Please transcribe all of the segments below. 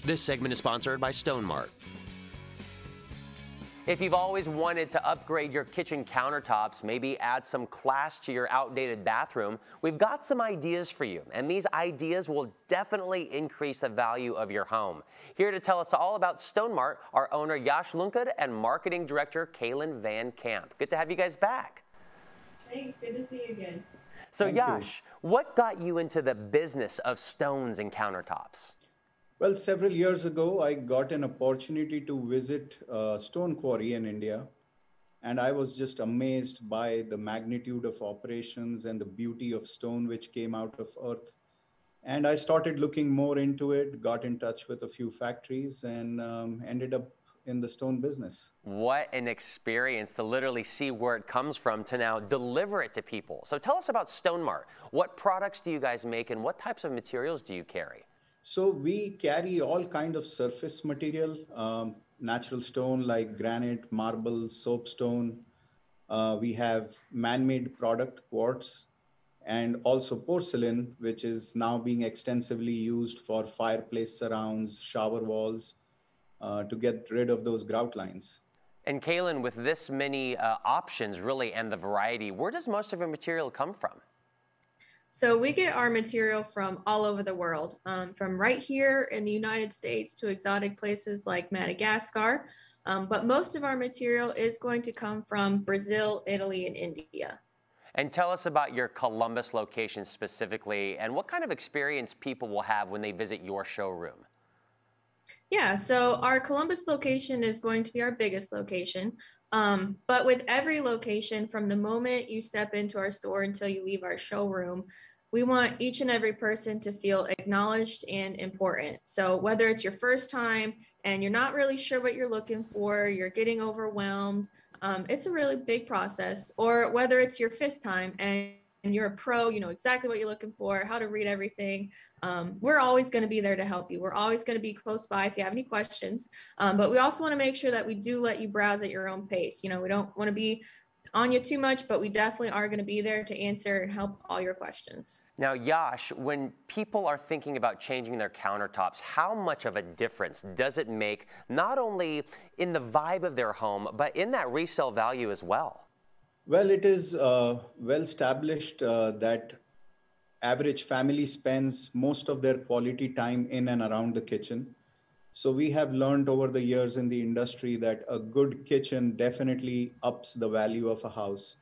This segment is sponsored by Mart. If you've always wanted to upgrade your kitchen countertops, maybe add some class to your outdated bathroom, we've got some ideas for you, and these ideas will definitely increase the value of your home. Here to tell us all about Mart, our owner Yash Lunkad and marketing director Kaylin Van Camp. Good to have you guys back. Thanks, good to see you again. So Yash, what got you into the business of stones and countertops? Well, several years ago, I got an opportunity to visit a stone quarry in India, and I was just amazed by the magnitude of operations and the beauty of stone which came out of earth. And I started looking more into it, got in touch with a few factories, and ended up in the stone business. What an experience to literally see where it comes from to now deliver it to people. So tell us about Mart. What products do you guys make, and what types of materials do you carry? So we carry all kind of surface material, natural stone like granite, marble, soapstone. We have man-made product, quartz, and also porcelain, which is now being extensively used for fireplace surrounds, shower walls, to get rid of those grout lines. And Kaylin, with this many options really and the variety, where does most of your material come from? So we get our material from all over the world, from right here in the United States to exotic places like Madagascar. But most of our material is going to come from Brazil, Italy, and India. And tell us about your Columbus location specifically, and what kind of experience people will have when they visit your showroom. Yeah, so our Columbus location is going to be our biggest location. But with every location, from the moment you step into our store until you leave our showroom, we want each and every person to feel acknowledged and important. So whether it's your first time and you're not really sure what you're looking for, you're getting overwhelmed, it's a really big process. Or whether it's your fifth time and you're a pro, you know exactly what you're looking for, how to read everything. We're always going to be there to help you. We're always going to be close by if you have any questions. But we also want to make sure that we do let you browse at your own pace. You know, we don't want to be on you too much, but we definitely are going to be there to answer and help all your questions. Now, Yash, when people are thinking about changing their countertops, how much of a difference does it make, not only in the vibe of their home, but in that resale value as well? Well, it is well established that average family spends most of their quality time in and around the kitchen. So we have learned over the years in the industry that a good kitchen definitely ups the value of a house.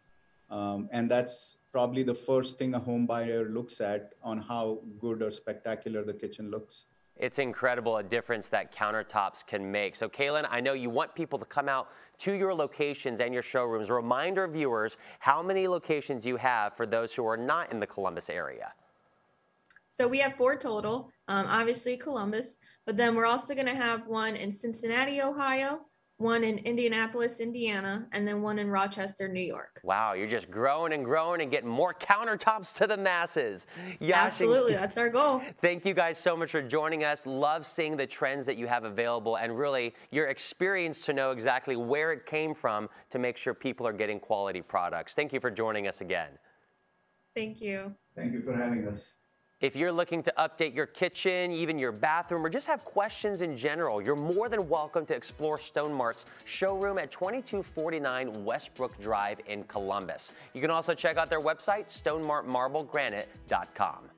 And that's probably the first thing a home buyer looks at on how good or spectacular the kitchen looks. It's incredible a difference that countertops can make. So Kaylin, I know you want people to come out to your locations and your showrooms. Remind our viewers how many locations you have for those who are not in the Columbus area. So we have 4 total, obviously Columbus, but then we're also going to have one in Cincinnati, Ohio, one in Indianapolis, Indiana, and then one in Rochester, New York. Wow, you're just growing and getting more countertops to the masses. Yash, absolutely, that's our goal. Thank you guys so much for joining us. Love seeing the trends that you have available and really your experience to know exactly where it came from to make sure people are getting quality products. Thank you for joining us again. Thank you. Thank you for having us. If you're looking to update your kitchen, even your bathroom, or just have questions in general, you're more than welcome to explore Mart's showroom at 2249 Westbrook Drive in Columbus. You can also check out their website, stonemartmarblegranite.com.